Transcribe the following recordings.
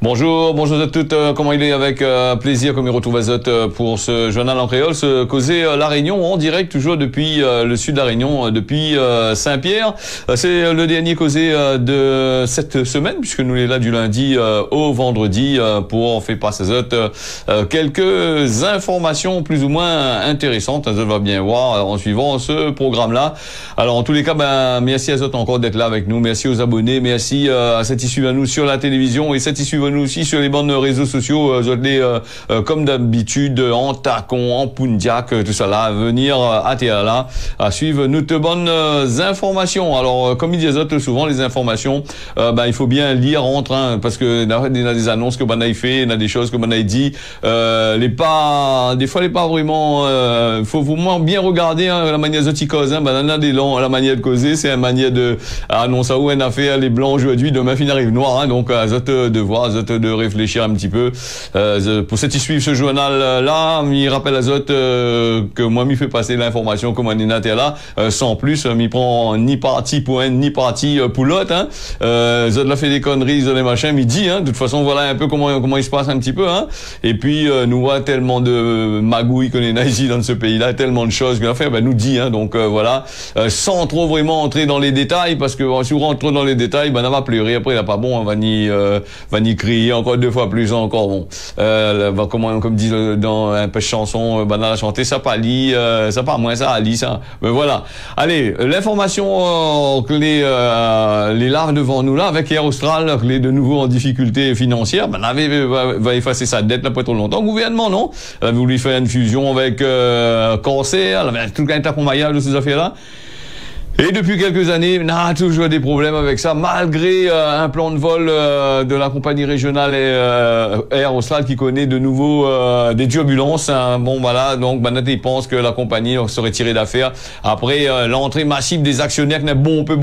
Bonjour à toutes, comment il est avec plaisir comme il retrouve Azot pour ce journal en créole, se causer La Réunion en direct toujours depuis le sud de La Réunion, depuis Saint-Pierre. C'est le dernier causé de cette semaine puisque nous sommes là du lundi au vendredi pour faire passer Azot quelques informations plus ou moins intéressantes. Azot va bien voir en suivant ce programme-là. Alors en tous les cas, merci Azot encore d'être là avec nous, merci aux abonnés, merci à ceux qui suivent nous sur la télévision et ceux qui suivent nous aussi sur les bandes réseaux sociaux, comme d'habitude, en Tacon, en Pundiac, tout ça là, à venir à là, à suivre nos bonnes informations. Alors, comme il dit souvent, les informations, il faut bien lire entre, parce que il y a des annonces que Banaï fait, il y a des choses que Banaï dit, des fois, les pas vraiment, faut vraiment bien regarder, la manière de cause, la manière de causer, c'est une manière de annoncer où on a fait les blancs aujourd'hui, demain fin arrive noir, donc, de voir, de réfléchir un petit peu. Pour ceux qui suivent ce journal-là, il rappelle à Zot que moi, m'y fait passer l'information comme on est là, sans plus, m'y prend ni parti pour un, ni parti pour l'autre. Zot l'a fait des conneries, Zot des machins, m'y dit. De toute façon, voilà un peu comment il se passe un petit peu. Et puis, nous voit tellement de magouilles qu'on est ici dans ce pays-là, tellement de choses qu'on a fait, nous dit. Donc voilà, sans trop vraiment entrer dans les détails, parce que si on rentre dans les détails, on va pleurer. Après, il n'a pas bon, on va ni crier encore deux fois plus encore bon. Comme dit dans un peu de chanson, banal à chanter, ça pas lit, ça pas moins ça lit ça. Mais voilà. Allez, l'information que les larves devant nous là avec Air Austral, que les de nouveau en difficulté financière, va effacer sa dette là pas trop longtemps. Le gouvernement non, elle a voulu faire une fusion avec Corsair, elle avait tout un tas de ces affaires là. Et depuis quelques années, on a toujours des problèmes avec ça, malgré un plan de vol de la compagnie régionale Air Austral qui connaît de nouveau des turbulences. Bon voilà, donc maintenant ils pensent que la compagnie serait tirée d'affaire après l'entrée massive des actionnaires qui n'a bombé,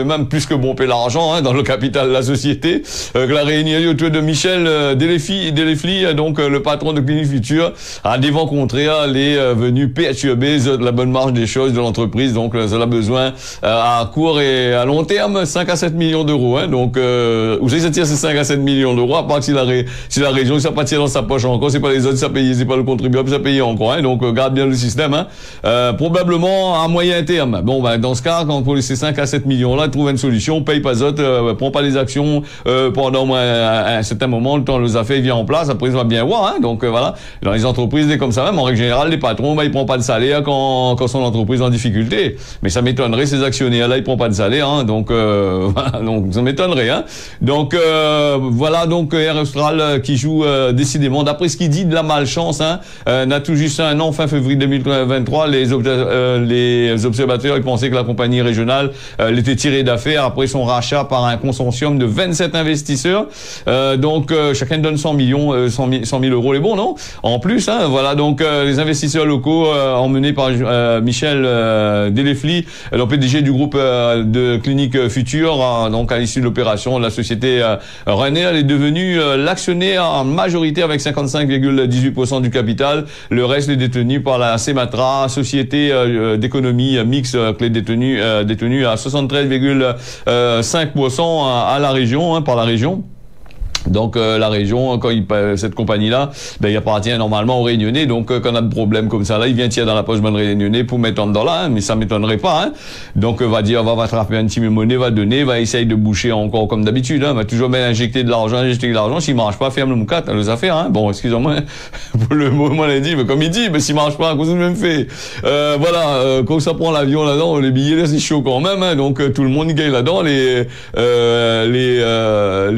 même plus que bombé l'argent dans le capital de la société. Que la réunion autour de Michel Delefly, donc le patron de Clinique Future, a dévencontré les venus perturber la bonne marche des choses de l'entreprise. Donc cela besoin à court et à long terme 5 à 7 millions d'euros. Donc, où c'est que ça tire ces 5 à 7 millions d'euros, à part que si la région, ça pas tire dans sa poche encore, c'est pas les autres, ça paye, c'est pas le contribuable, ça paye encore. Donc, garde bien le système. Probablement à moyen terme. Bon, dans ce cas, quand pour ces 5 à 7 millions-là, trouve une solution, paye pas autres, prend pas les actions, pendant un certain moment, le temps les affaires vient en place, après, ça va bien voir. Donc, voilà. Dans les entreprises, comme ça même, en règle générale, les patrons, ils prennent pas de salaire quand son entreprise est en difficulté. Mais ça m'étonnerait, ces actionnaires-là, ils prennent pas de salaire, donc ça m'étonnerait, Donc, voilà, donc, Air Austral qui joue, décidément, d'après ce qu'il dit, de la malchance, n'a tout juste un an, fin février 2023, les observateurs, ils pensaient que la compagnie régionale, était tirée d'affaires après son rachat par un consortium de 27 investisseurs, donc, chacun donne 100 000 euros les bons, non? En plus, voilà, donc, les investisseurs locaux, emmenés par Michel Delefly, le PDG du groupe de Clinique Future, donc à l'issue de l'opération, la société René, elle est devenue l'actionnaire majoritaire avec 55,18% du capital. Le reste est détenu par la Sematra, société d'économie mixte, qui est détenue à 73,5% à la région, par la région. Donc la région, quand cette compagnie-là, il appartient normalement aux Réunionnais. Donc quand on a de problèmes comme ça, là, il vient tirer dans la poche de Réunionnais pour mettre en dedans là, mais ça m'étonnerait pas. Donc va attraper un petit monnaie, va donner, va essayer de boucher encore comme d'habitude. Va toujours bien injecter de l'argent. S'il marche pas, ferme le moukat, les affaires. Bon, excusez-moi pour le mot moi dit, mais comme il dit, mais s'il marche pas, qu'est-ce que même fait voilà, quand ça prend l'avion là-dedans, les billets là c'est chaud quand même. Donc tout le monde gagne là-dedans. Les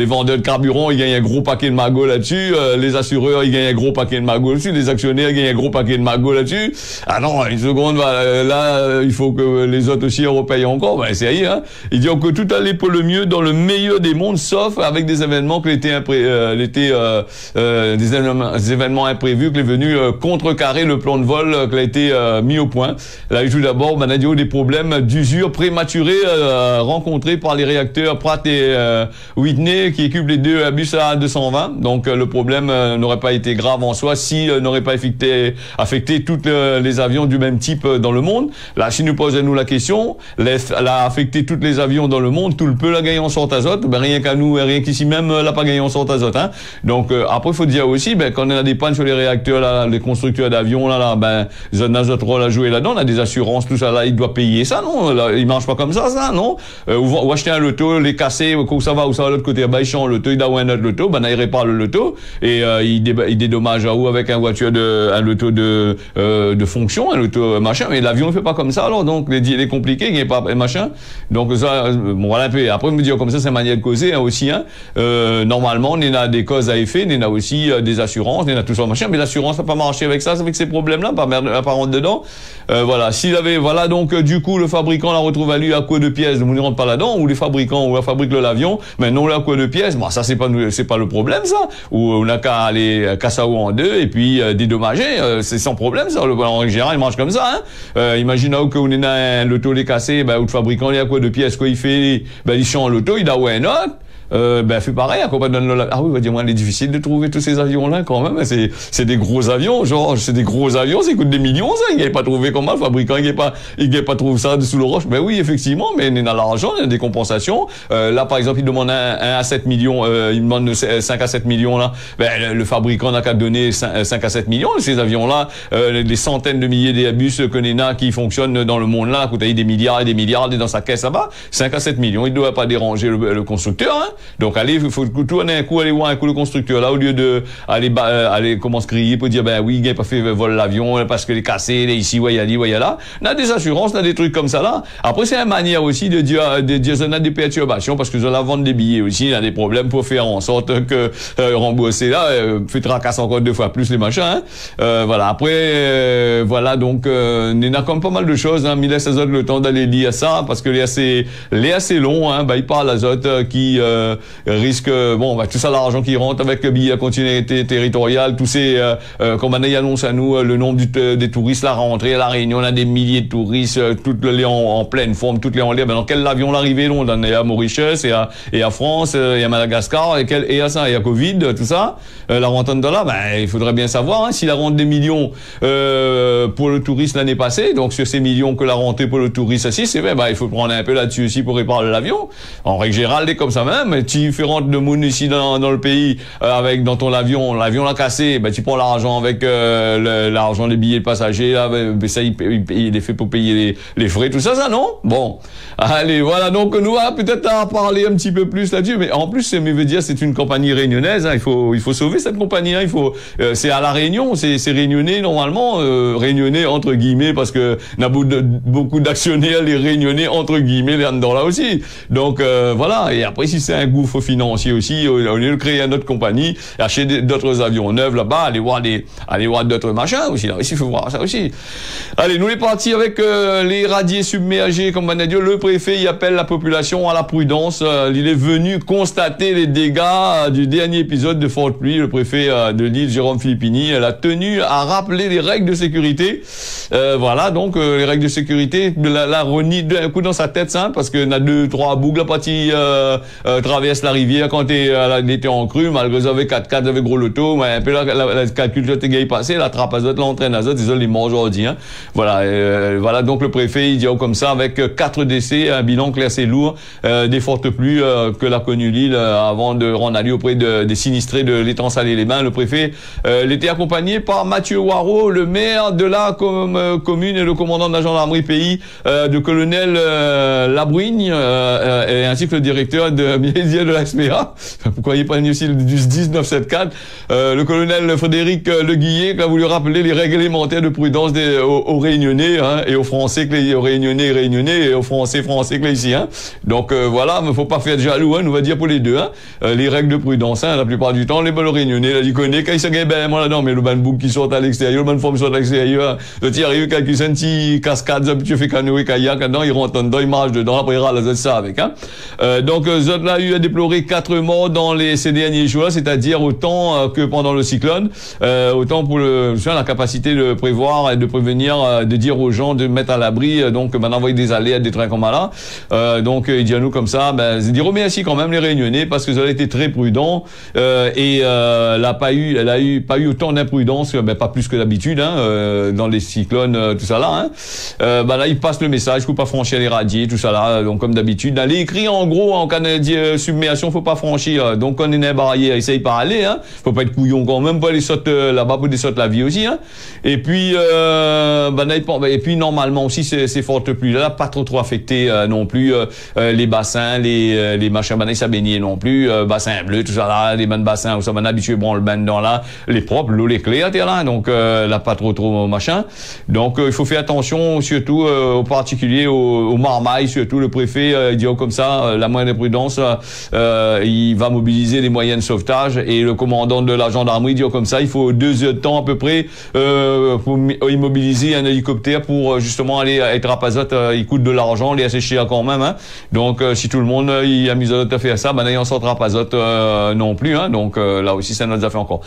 vendeurs de carburant, ils gagnent un gros paquet de magots là-dessus, les assureurs, ils gagnent un gros paquet de magots là-dessus, les actionnaires, ils gagnent un gros paquet de magots là-dessus. Ah non, une seconde, là, il faut que les autres aussi repayent encore, c'est ailleurs. Ils disent que tout allait pour le mieux dans le meilleur des mondes, sauf avec des événements des événements imprévus qui est venu contrecarrer le plan de vol qui a été mis au point. Là, tout d'abord, on a dit des problèmes d'usure prématurée rencontrés par les réacteurs Pratt et Whitney guillemets, qui équipe les deux bus à 220. Donc le problème n'aurait pas été grave en soi si n'aurait pas affecté tous les avions du même type dans le monde. Là, si nous posons la question, l'a affecté tous les avions dans le monde, tout le peu l'a gagné en sorte azote, ben rien qu'à nous, rien qu'ici même, l'a pas gagné en sorte azote. Hein. Donc après, il faut dire aussi, ben quand on a des pannes sur les réacteurs, là, les constructeurs d'avions, là, ben notre rôle à jouer là-dedans, on a des assurances, tout ça là, il doit payer ça, non? Là, il marche pas comme ça, non? Ou acheter un loto, les casser, où ça va l'autre côté, ben il change le loto, il doit un autre loto, ben il répare le loto et il dédommage à où avec un loto de fonction, un loto machin, mais l'avion ne fait pas comme ça, alors donc les compliqué, il n'y a pas machin. Donc ça, bon voilà un peu. Après me dire comme ça, c'est une manière de causer hein, aussi. Hein. Normalement, on a des causes à effet, on a aussi des assurances, on a tout ça machin, mais l'assurance n'a pas marché avec ça, avec ces problèmes-là, pas rentrer dedans. Voilà, s'il avait, voilà donc du coup le fabricant la retrouve à lui à quoi de pièces, on ne rentre pas là-dedans, ou les fabricants ou la fabrique l'avion, mais non là quoi de pièces, bon ça c'est pas le problème ça, ou on a qu'à aller casser en deux et puis dédommager, c'est sans problème ça. En général, il marche comme ça. Hein. Imaginez que on est un loto les cassé, ben ou le fabricant il y a quoi de pièces quoi il fait, ben il change l'auto, il a ouais une autre. Ben fait pareil à quoi ah oui, dis-moi, il est difficile de trouver tous ces avions là quand même, c'est des gros avions, genre c'est des gros avions, ça coûte des millions ça, il n'avait pas trouvé comment le fabricant, il n'avait pas trouvé ça sous le roche. Ben oui, effectivement, mais il a l'argent, il y a des compensations. Là par exemple, il demande 1 à 7 millions, il demande 5 à 7 millions là. Ben le fabricant n'a qu'à donner 5 à 7 millions, ces avions là, des centaines de milliers d'Airbus que l'ENA qui fonctionnent dans le monde là, coûtent des milliards et des milliards dans sa caisse là-bas, 5 à 7 millions, il ne doit pas déranger le constructeur, hein. Donc allez, il faut tourner un coup, aller voir un coup le constructeur là, au lieu de aller comment se crier pour dire ben oui, il n'a pas fait vol l'avion parce que les cassé, les ici, ouais, là. On a des assurances, on a des trucs comme ça là. Après c'est une manière aussi de dire on a des perturbations parce que on la vente des billets aussi, il y a des problèmes pour faire en sorte que rembourser là, fait tracasse encore 2 fois plus les machins. Hein. Voilà. Après voilà donc il a comme pas mal de choses. Hein, mais laisse Azote le temps d'aller lire ça parce que les assez long. Hein, ben il parle Azote qui risque bon bah tout ça l'argent qui rentre avec le billet à continuité territoriale, tous ces comme on annonce à nous le nombre des touristes la rentrée à la Réunion, on a des milliers de touristes toutes les en pleine forme, toutes les en l'air. Ben dans quel avion l'arrivée long, il y a Mauritius et à France, il y a Madagascar et à ça, il y a Covid, tout ça, la rente de là, ben il faudrait bien savoir hein, si la rente des millions pour le touriste l'année passée, donc sur ces millions que la rentrée pour le touriste aussi, c'est vrai, ben il faut prendre un peu là-dessus aussi pour réparer l'avion. En règle générale, c'est comme ça même. Tu fais rentrer de monde ici dans le pays avec dans ton avion l'a cassé, ben tu prends l'argent avec l'argent des billets de passagers, là, ben, ça il est fait pour payer les frais, tout ça non? Bon, allez, voilà, donc nous va peut-être à parler un petit peu plus là-dessus, mais en plus, ça veut dire c'est une compagnie réunionnaise, hein, il faut sauver cette compagnie, hein, c'est à la Réunion, c'est réunionnais normalement, réunionnais entre guillemets parce que on a beaucoup d'actionnaires, les réunionnais entre guillemets là-dedans là aussi. Donc voilà, et après si c'est un gouffre financier aussi, au lieu de créer une autre compagnie, acheter d'autres avions neufs là-bas, aller voir d'autres machins aussi, là aussi il faut voir ça aussi. Allez, nous les partis avec les radiers submergés, comme on a dit, le préfet il appelle la population à la prudence, il est venu constater les dégâts du dernier épisode de Forte Pluie, le préfet de l'île Jérôme Philippini, elle a tenu à rappeler les règles de sécurité, voilà, donc les règles de sécurité, la renie d'un coup dans sa tête simple, parce qu'il y en a 2-3 boucles, la partie traverse la rivière quand elle était en crue, malgré vous avez 4x4, avec gros loto, mais un peu la calcul de tes passé, la trappe azote, l'entraîne azote, ils ont les morts aujourd'hui, hein. Voilà, donc le préfet, il dit comme ça, avec 4 décès, un bilan classé lourd, des fortes pluies que l'a connu l'île avant de rendre allée auprès des sinistrés de l'étang Salé-les-Bains. Le préfet l'était accompagné par Mathieu Waro, le maire de la commune et le commandant de la gendarmerie pays, de colonel Labrouigne, et ainsi que le directeur de la SPA. Pourquoi il n'est pas venu aussi du 1974, le colonel Frédéric Le Guillet, qui a voulu rappeler les règles élémentaires de prudence aux Réunionnais, hein, et aux Français, aux Réunionnais et aux Français que les ici, hein. Donc voilà, mais faut pas faire de jaloux, hein, on va dire pour les deux, hein. Les règles de prudence, hein, la plupart du temps, les balles Réunionnais, là, ils connaissent, quand ils se gagnent, ben, moi là-dedans, mais le ban book qui sort à l'extérieur, le ban forme sort à l'extérieur, le tir arrive, quelques petit cascade, tu fais canoë, kayak, dedans, ils rentrent dedans, ils marchent dedans, après ils râlent ça avec, hein. Donc, là, eu a déploré 4 morts dans ces derniers jours, c'est-à-dire autant que pendant le cyclone, autant pour la capacité de prévoir et de prévenir, de dire aux gens de mettre à l'abri, donc d'envoyer des alertes, des trains comme là. Donc il dit à nous comme ça, je dis remercie quand même les Réunionnais parce que ça a été très prudent et elle a pas eu autant d'imprudence, pas plus que d'habitude dans les cyclones, tout ça là. Là il passe le message, faut pas franchir les radiers, tout ça là, donc comme d'habitude. Là, les écrits en gros en cas de submersion, faut pas franchir. Donc quand on est dans les barrières, essaye pas aller, faut pas être couillon quand même, pas les sautes là-bas pour des sautes la vie aussi. Et puis et puis normalement aussi ces fortes pluies là, pas trop affecté non plus les bassins, les machins ça baigner non plus, bassins bleus, tout ça là, les bassins où ça va habitué bon le bain dans là, les propres, l'eau les clairs là, donc là pas trop machin. Donc il faut faire attention surtout aux particuliers, aux marmailles, surtout le préfet il dit comme ça, la moindre prudence, il va mobiliser les moyens de sauvetage et le commandant de la gendarmerie dit comme ça, il faut 2 heures de temps à peu près pour immobiliser un hélicoptère pour justement aller être à Pazotte, il coûte de l'argent, les assécher quand même. Donc si tout le monde il amuse à faire ça, il en sortira pas non plus. Donc là aussi ça nous a fait encore.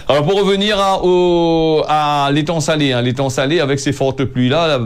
Alors pour revenir à l'étang salé, l'étang salé avec ces fortes pluies là,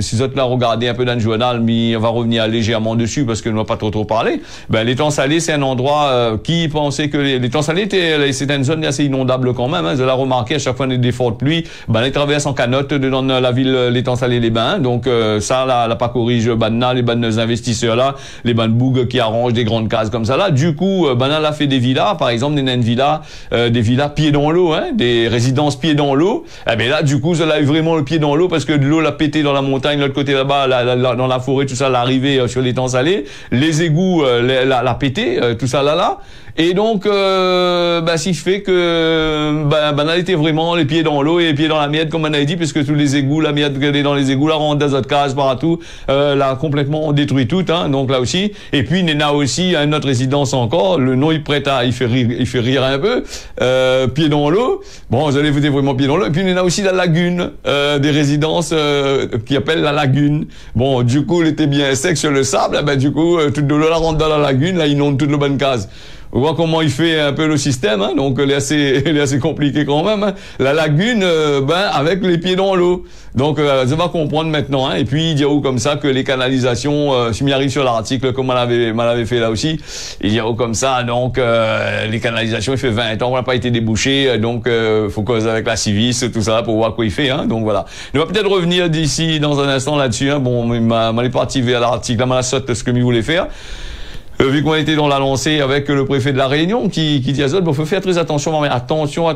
si vous êtes là regardez un peu dans le journal, mais on va revenir légèrement dessus parce que nous n'avons pas trop parlé. L'étang salé c'est un endroit qui pensait que l'étang salé c'était une zone assez inondable quand même. Vous allez remarquer à chaque fois des fortes pluies, ils traversent en canotte dans la ville l'étang salé les bains. Donc ça là pas corrige les bonnes investisseurs là, les bonnes bougues qui arrangent des grandes cases comme ça là. Du coup, elle a fait des villas, par exemple des villas pieds dans l'eau, des résidences pieds dans l'eau. Là, du coup, ça a eu vraiment le pied dans l'eau parce que de l'eau l'a pété dans la montagne, de l'autre côté là-bas, dans la forêt, tout ça, l'arrivée sur l'étang salé. Les égouts, l'a pété, tout ça là. Et donc, ce qui fait que on a été vraiment les pieds dans l'eau et les pieds dans la merde, comme on avait dit, puisque tous les égouts, la merde qui est dans les égouts, là, rentre dans notre case partout, là, complètement détruit tout, donc là aussi. Et puis, il y en a aussi une autre résidence encore, le nom, il fait rire un peu, pieds dans l'eau. Bon, vous allez vous dire vraiment pieds dans l'eau. Et puis, il y en a aussi la lagune, des résidences, qui appellent la lagune. Bon, du coup, il était bien sec sur le sable, du coup, toute de l'eau, là, rentre dans la lagune, là, inonde toute la bonne case. On voit comment il fait un peu le système, donc il est assez compliqué quand même. La lagune, avec les pieds dans l'eau. Donc ça va comprendre maintenant. Et puis il dit comme ça que les canalisations, si m'y arrive sur l'article comme on l'avait fait là aussi, il dit comme ça, donc les canalisations, il fait 20 ans, on n'a pas été débouché, donc faut causer avec la Civis, tout ça pour voir quoi il fait. Donc voilà. On va peut-être revenir d'ici dans un instant là-dessus. Bon, on est parti vers l'article, là, on a sauté ce que il voulait faire. Vu qu'on était dans la lancée avec le préfet de la Réunion qui dit à Zod, faut faire très attention, mais attention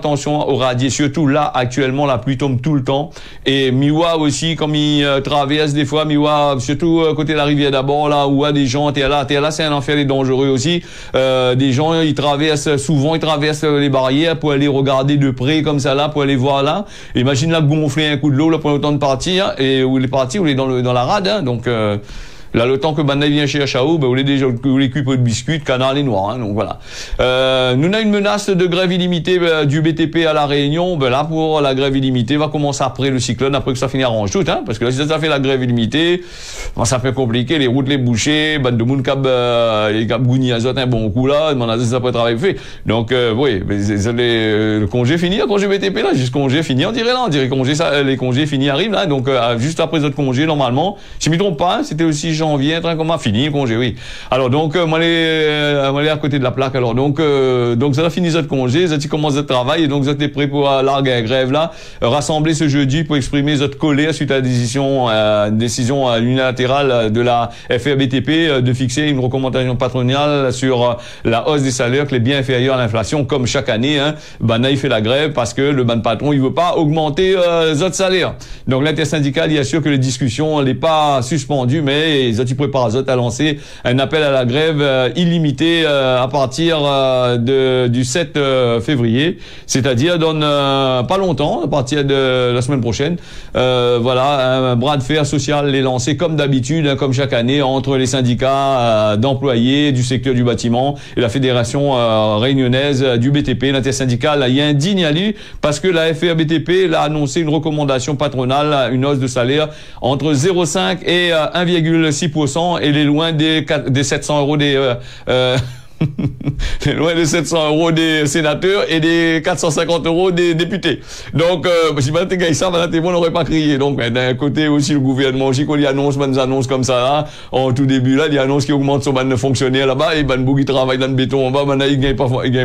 aux radiers, surtout là, actuellement, la pluie tombe tout le temps. Et Miwa aussi, comme il traverse des fois, Miwa, surtout côté de la rivière d'abord, là, où il y a des gens, t'es là, c'est un enfer et dangereux aussi. Des gens, ils traversent les barrières pour aller regarder de près, comme ça là, pour aller voir là. Imagine là, gonfler un coup de l'eau, là, pour le temps de partir, et où il est parti, où il est dans la rade, donc, là, le temps que Bandaï vient chez Achao, on est déjà les cupes de biscuits, de canard et noir, donc voilà. Nous avons une menace de grève illimitée du BTP à la Réunion. Là, pour la grève illimitée, va commencer après le cyclone, après que ça finit à range tout, parce que là, si ça fait la grève illimitée, ça fait compliqué, les routes, les bouchées, de monde les cap gouni azote un bon coup là, ça peut travailler fait. Donc, oui, le congé fini, le congé BTP là, juste congé fini, on dirait les congés finis arrivent là, donc, juste après notre congé, normalement, si je ne me trompe pas, c'était aussi janvier, comment fini le congé, oui. Alors donc moi aller à côté de la plaque. Alors donc ça a fini notre congé, ça commence notre travail et donc vous êtes prêts pour larguer la grève là, rassembler ce jeudi pour exprimer votre colère suite à la décision unilatérale de la FRBTP de fixer une recommandation patronale sur la hausse des salaires que les biens inférieurs à l'inflation comme chaque année. Il fait la grève parce que le ban patron il veut pas augmenter votre salaire. Donc l'intersyndicale il assure que les discussions n'est pas suspendues mais les Zoti Préparazot a lancé un appel à la grève illimité à partir du 7 février, c'est-à-dire dans pas longtemps, à partir de la semaine prochaine. Voilà, un bras de fer social est lancé comme d'habitude, comme chaque année, entre les syndicats d'employés du secteur du bâtiment et la fédération réunionnaise du BTP. L'intersyndicale y est indigne à lui parce que la FRBTP a annoncé une recommandation patronale, une hausse de salaire entre 0,5 et 1,6%, et il est loin des 700 € Loin de 700 € des sénateurs et des 450 € des députés. Donc, si maintenant t'es ça, maintenant t'es bon, on n'aurait pas crié. Donc, d'un côté aussi, le gouvernement aussi, quand il annonce, des annonces comme ça, là, en tout début, là, il annonce qu'il augmente son ban de fonctionnaires là-bas, et ban qui travaille dans le béton en bas, maintenant il gagne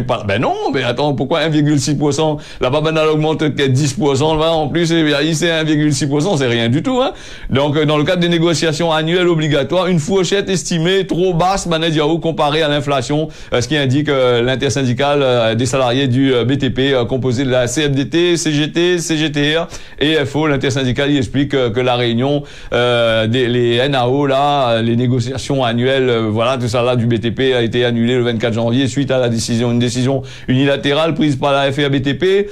pas. Ben non, mais attends, pourquoi 1,6%? Là-bas, maintenant, elle augmente 10%, là, en plus, c'est 1,6%, c'est rien du tout, hein. Donc, dans le cadre des négociations annuelles obligatoires, une fourchette estimée trop basse, Diao, comparée à l'inflation, ce qui indique l'intersyndicale des salariés du BTP, composé de la CFDT, CGT, CGTR et FO. L'intersyndicale, il explique que la réunion les NAO, là, les négociations annuelles, voilà, tout ça là du BTP a été annulé le 24 janvier suite à une décision unilatérale prise par la FA-BTP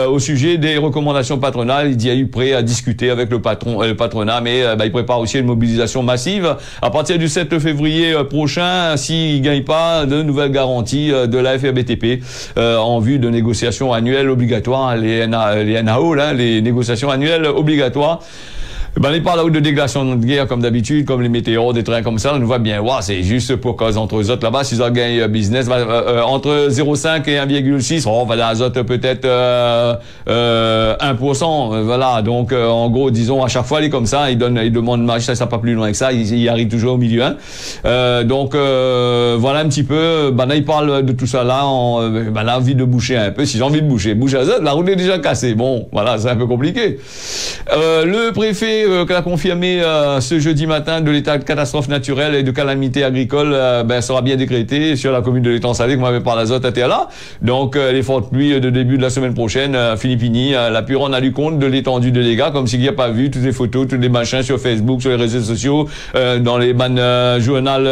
au sujet des recommandations patronales. Il dit a eu prêt à discuter avec le patronat, mais il prépare aussi une mobilisation massive à partir du 7 février prochain s'il ne gagne pas de nouvelles garanties de la FA-BTP en vue de négociations annuelles obligatoires, les NAO, là, les négociations annuelles obligatoires. Il parle de déclaration de guerre comme d'habitude, comme les météores, des trains comme ça, on voit bien, c'est juste pour cause entre eux autres là-bas, s'ils ont gagné business, entre 0,5 et 1,6, on va dans l'azote peut-être 1%, voilà, donc en gros, disons, à chaque fois, il est comme ça, il demande marge, ça pas plus loin que ça, il arrive toujours au milieu, hein. Donc, voilà un petit peu, là, il parle de tout ça là, là, envie de boucher un peu, si j'ai envie de boucher azote, la route est déjà cassée, bon, voilà, c'est un peu compliqué. Le préfet qu'elle a confirmé ce jeudi matin de l'état de catastrophe naturelle et de calamité agricole sera bien décrété sur la commune de l'Étang-Salé, comme avait parlé l'azote à là. Donc les fortes pluies de début de la semaine prochaine, Philippini, la pu rendre à compte de l'étendue de dégâts, comme s'il n'y a pas vu toutes les photos, tous les machins sur Facebook, sur les réseaux sociaux, dans les bannes journal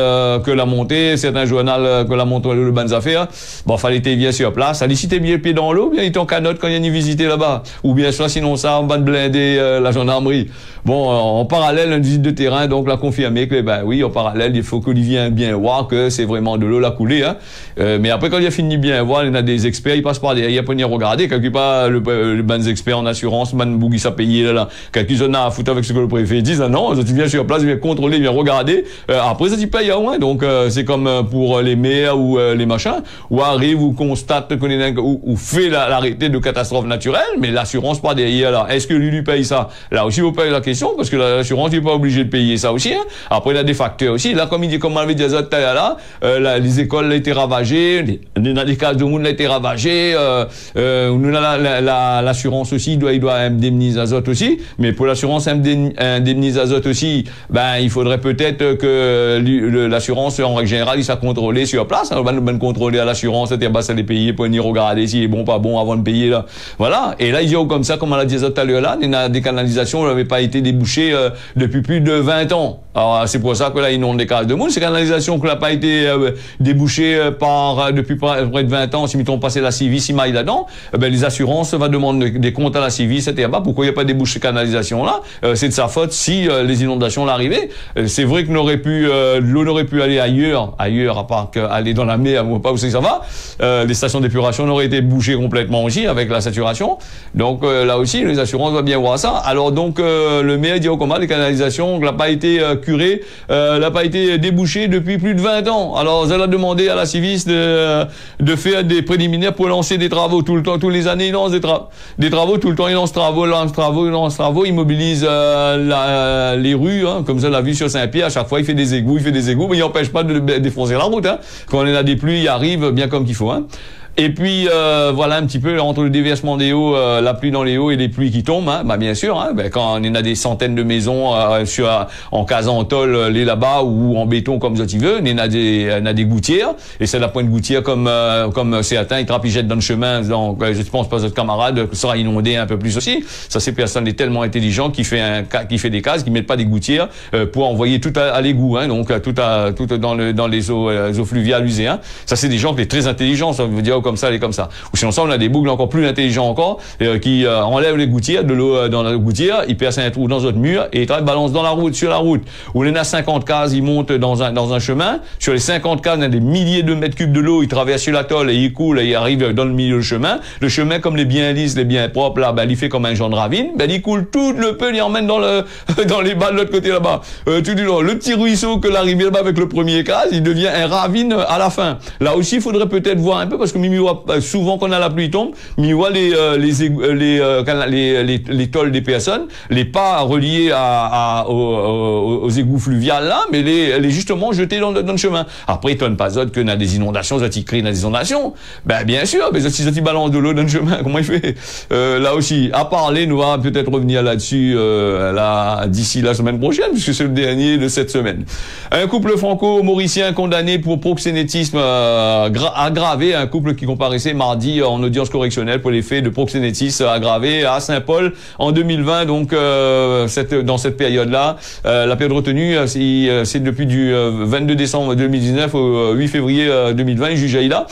que la montée, certains journal que la montée le bannes affaires. Bon, fallait être bien sur place. Allez, si t'es bien le pied dans l'eau, bien il t'en canotte quand il y a une visite là-bas. Ou bien soit sinon ça, on va blinder la gendarmerie. Bon, en parallèle, une visite de terrain, donc, l'a confirmé que, oui, en parallèle, il faut qu'Olivier bien voir que c'est vraiment de l'eau la coulée, hein. Mais après, quand il a fini bien voir, il y en a des experts, ils passent par derrière, pour venir regarder, quelque part, les bonnes experts en assurance, bougis à payer, là, quelques-uns à foutre avec ce que le préfet dit, non, tu viens sur place, tu viens contrôler, viens regarder, après, ça, tu payes à moins, donc, c'est comme pour les maires ou les machins, ou arrive, ou constate, ou fait l'arrêté de catastrophe naturelle, mais l'assurance par derrière, là, est-ce que lui paye ça? Là aussi, vous payez la question, parce que l'assurance n'est pas obligée de payer ça aussi, hein. Après, il y a des facteurs aussi. Là, comme il dit, comme on avait dit là, les écoles ont été ravagées, dans des cases de monde ont été ravagées, l'assurance aussi, il doit indemniser azote aussi, mais pour l'assurance indemnise azote aussi, il faudrait peut-être que l'assurance, en règle générale, il soit contrôlé sur place, on va nous contrôler à l'assurance, ça les payer pour venir regarder s'il est bon, pas bon avant de payer, là. Voilà. Et là, il dit, comme ça, comme on l'a dit tout à l'heure là, des canalisations n'avaient pas été débouchées depuis plus de 20 ans. Alors, c'est pour ça que là, ils inondent des cases de monde. Ces canalisations qui n'ont pas été débouchées depuis près de 20 ans, si mettons passer la CIVI, si maille là-dedans, les assurances vont demander des comptes à la CIVI, etc. Pourquoi il n'y a pas débouché ces canalisations-là? C'est de sa faute si les inondations l'arrivaient. C'est vrai que l'eau n'aurait pu aller ailleurs, à part qu'aller dans la mer, ou pas où c'est que ça va. Les stations d'épuration n'auraient été bouchées complètement aussi avec la saturation. Donc, là aussi, les assurances doivent bien voir ça. Alors, donc, le maire dit au combat, les canalisations n'a pas été curée, n'a pas été débouchée depuis plus de 20 ans. Alors, elle a demandé à la Civis de faire des préliminaires pour lancer des travaux tout le temps, tous les années, il lance des travaux tout le temps, il lance travaux, il mobilise les rues, hein, comme ça, on l'a vu sur Saint-Pierre, à chaque fois, il fait des égouts, mais il n'empêche pas de défoncer la route, hein. Quand on a des pluies, il arrive bien comme qu'il faut, hein. Et puis voilà un petit peu entre le déversement des eaux, la pluie dans les eaux et les pluies qui tombent, hein, bien sûr, hein, quand on a des centaines de maisons en case en tôle les là-bas ou en béton comme ça tu veux, on a des gouttières et c'est la pointe gouttière comme certains ils trappent, ils jettent dans le chemin, donc je pense pas votre camarade sera inondé un peu plus aussi. Ça c'est personne est tellement intelligent qui fait des cases, qui mettent pas des gouttières pour envoyer tout à l'égout, hein, donc tout dans les eaux fluviales usées, hein. Ça c'est des gens qui sont très intelligents, ça veut dire comme ça, elle est comme ça. Ou sinon ça, on a des boucles encore plus intelligents encore, qui enlèvent les gouttières, de l'eau dans la gouttière, ils percent un trou dans notre mur et ils balancent dans la route, sur la route. Où on a 50 cases, ils montent dans un chemin. Sur les 50 cases, on a des milliers de mètres cubes de l'eau, ils traversent sur l'atoll et ils coulent et ils arrivent dans le milieu du chemin. Le chemin, comme les bien lisses, les bien propres, là, il fait comme un genre de ravine, il coule tout le peu, il emmène dans les bas de l'autre côté là-bas. Tout du long. Le petit ruisseau que l'arrivée là-bas avec le premier case, il devient un ravine à la fin. Là aussi, il faudrait peut-être voir un peu, parce que souvent quand la pluie tombe, les tôles des personnes, les pas reliés aux égouts fluviales là, mais les justement jetés dans le chemin. Après, il tonne pas d'autre que dans des inondations, ça crée des inondations. Bien sûr, mais si ça balance de l'eau dans le chemin, comment il fait? Là aussi, à parler, nous va peut-être revenir là-dessus d'ici la semaine prochaine, puisque c'est le dernier de cette semaine. Un couple franco-mauricien condamné pour proxénétisme aggravé, un couple qui comparaissait mardi en audience correctionnelle pour les faits de proxénétisme aggravé à Saint-Paul en 2020. Donc dans cette période-là, la période retenue, c'est depuis du 22 décembre 2019 au 8 février 2020, juge Aïda.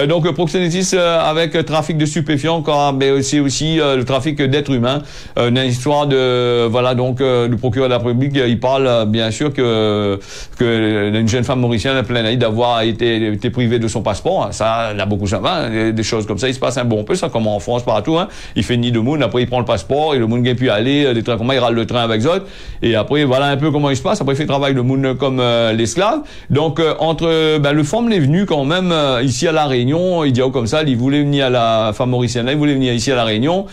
Donc proxénétisme avec trafic de stupéfiants, mais c'est aussi le trafic d'êtres humains. Une histoire le procureur de la République, il parle bien sûr que une jeune femme mauricienne à plein d'avoir été privée de son passeport. Ça, il y a beaucoup ça, des choses comme ça. Il se passe un bon peu, ça comme en France partout. Il fait ni de monde, après il prend le passeport et le monde ne peut plus aller. Des trains comment il râle le train avec Zot. Et après voilà un peu comment il se passe. Après il fait travail le monde comme l'esclave. Donc le femme est venu quand même ici à La Réunion. Il dit comme ça, il voulait venir à la femme mauricienne là, il voulait venir ici à La Réunion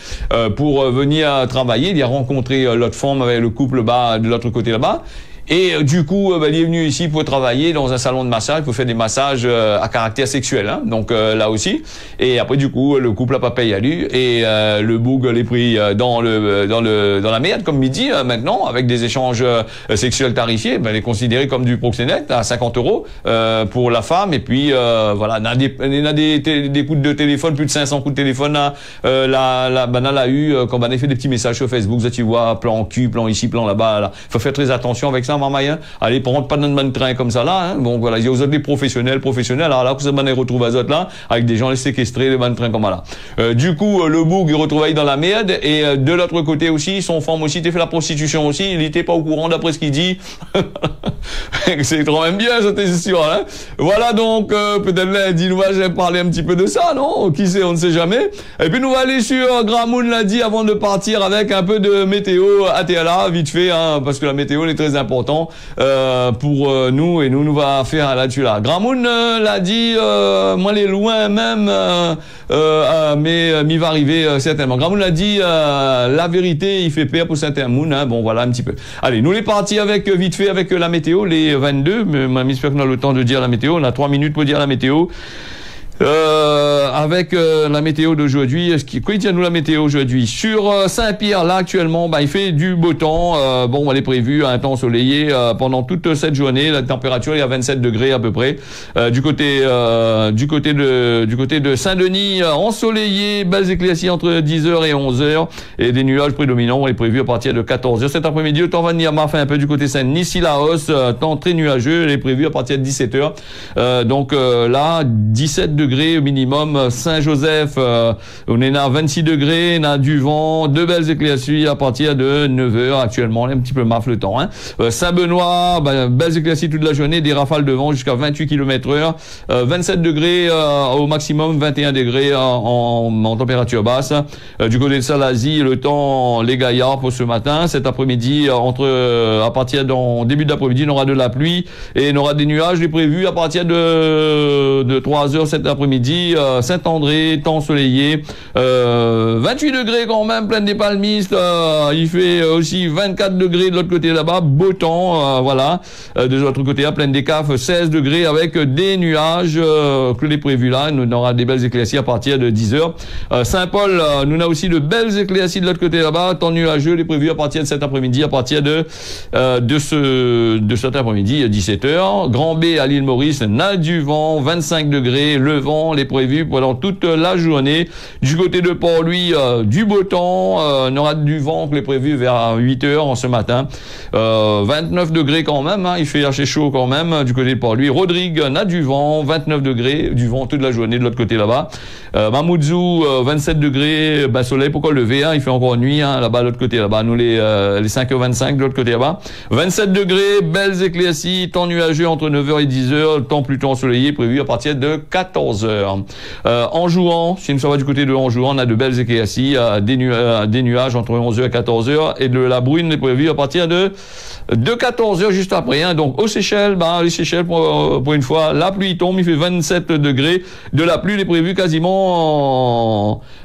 pour venir travailler. Il a rencontré l'autre femme avec le couple de l'autre côté là-bas. Et du coup, il est venu ici pour travailler dans un salon de massage, pour faire des massages à caractère sexuel. Donc là aussi. Et après, du coup, le couple a pas payé à lui et le boug l'est pris dans la merde, comme il dit maintenant, avec des échanges sexuels tarifiés. Il est considéré comme du proxénète à 50 € pour la femme. Et puis voilà, il a des coups de téléphone, plus de 500 coups de téléphone. Banal a eu quand on a fait des petits messages sur Facebook. Ça, tu vois, plan cul, plan ici, plan là-bas. Là. Faut faire très attention avec ça. Allez, prendre pas dans le train comme ça là. Bon voilà, il y a aux autres des professionnels. Alors là, vous allez retrouver aux autres là avec des gens les séquestrés, les train comme là. Du coup, le boug il retrouve dans la merde et de l'autre côté aussi, son femme aussi, t'es fait la prostitution aussi. Il était pas au courant d'après ce qu'il dit. C'est quand même bien cette histoire. Voilà donc peut-être lundi nous va parler un petit peu de ça, non? Qui sait, on ne sait jamais. Et puis nous va aller sur Gramoun l'a dit avant de partir avec un peu de météo à TLA vite fait, parce que la météo elle est très importante pour nous et nous va faire là-dessus là. Gramoun l'a dit, moi les loin même, mais m'y va arriver certainement. Gramoun l'a dit, la vérité il fait peur pour certains moun. Bon voilà un petit peu. Allez, nous les partis avec vite fait avec la météo, les 22, mais j'espère qu'on a le temps de dire la météo. On a 3 minutes pour dire la météo. Avec la météo d'aujourd'hui, quoi tient nous la météo aujourd'hui sur Saint-Pierre là actuellement, il fait du beau temps, elle est prévue un temps ensoleillé pendant toute cette journée, la température est à 27 degrés à peu près. Du côté de Saint-Denis, ensoleillé, belles éclaircies entre 10h et 11h et des nuages prédominants, on est prévu à partir de 14h cet après-midi. Le temps va venir marfer un peu du côté Saint-Denis, si la hausse, temps très nuageux, elle est prévue à partir de 17h. Donc là 17 degrés minimum. Saint-Joseph, on est à 26 degrés, on a du vent, de belles éclaircies à partir de 9h actuellement, on est un petit peu marre le temps. Saint-Benoît, belles éclaircies toute la journée, des rafales de vent jusqu'à 28 km/h, 27 degrés au maximum, 21 degrés en température basse. Du côté de Salazie, le temps, les gaillards pour ce matin, cet après-midi, à partir début d'après-midi, on aura de la pluie et on aura des nuages, les prévus à partir de 3h cet après-midi. Saint-André, temps ensoleillé, 28 degrés quand même, plein des palmistes, il fait aussi 24 degrés de l'autre côté là-bas, beau temps, voilà. De l'autre côté à plein des CAF, 16 degrés avec des nuages que les prévus là, nous aura des belles éclaircies à partir de 10h. Saint-Paul, nous avons aussi de belles éclaircies de l'autre côté là-bas, temps nuageux, les prévus à partir de cet après-midi, à partir de cet après-midi, 17h. Grand B à l'île Maurice, n'a du vent, 25 degrés, le vent, les prévus pendant toute la journée. Du côté de Port-Louis, du beau temps, on aura du vent que les prévus vers 8 heures en ce matin. 29 degrés quand même, hein, il fait assez chaud quand même du côté de Port-Louis. Rodrigue n'a du vent, 29 degrés, du vent toute la journée de l'autre côté là-bas. Mamoudzou, 27 degrés, bas soleil, pourquoi lever, hein, il fait encore nuit, hein, là-bas, de l'autre côté là-bas, nous les 5h25 de l'autre côté là-bas. 27 degrés, belles éclaircies, temps nuageux entre 9h et 10h, temps plutôt ensoleillé prévu à partir de 14h. Anjouan, si nous va du côté de Anjouan, on a de belles éclaircies, des nuages entre 11h et 14h, et de la bruine est prévue à partir de 14h juste après, hein. Donc aux Seychelles, les Seychelles pour une fois, la pluie tombe, il fait 27 degrés, de la pluie est prévue quasiment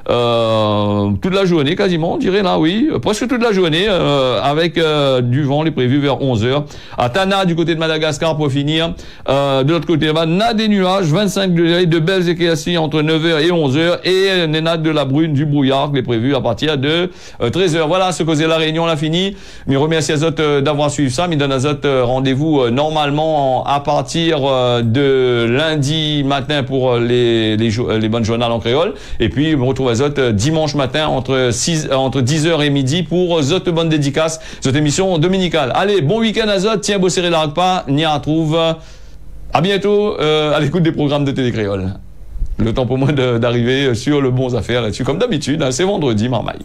toute la journée, quasiment, on dirait là, oui, presque toute la journée, avec du vent, les prévus vers 11h. À Tana, du côté de Madagascar, pour finir, de l'autre côté là-bas, on a des nuages, 25 degrés, de belles éclaircies entre 9h et 11h, et on a de la brune, du brouillard, qui est prévu à partir de 13h. Voilà, ce causé la Réunion, on l'a fini. Mais remercie Azot d'avoir suivi ça. Mais donne Azot rendez-vous normalement à partir de lundi matin pour les bonnes journales en créole. Et puis, on retrouve Azot dimanche matin entre 10h et midi pour Zot bonne dédicace, cette émission dominicale. Allez, bon week-end Azot. Tiens, beau serré la pas. N'y retrouve. À bientôt à l'écoute des programmes de Télé Créole. Le temps pour moi d'arriver sur le bon affaire là-dessus. Comme d'habitude, hein, c'est vendredi, marmaille.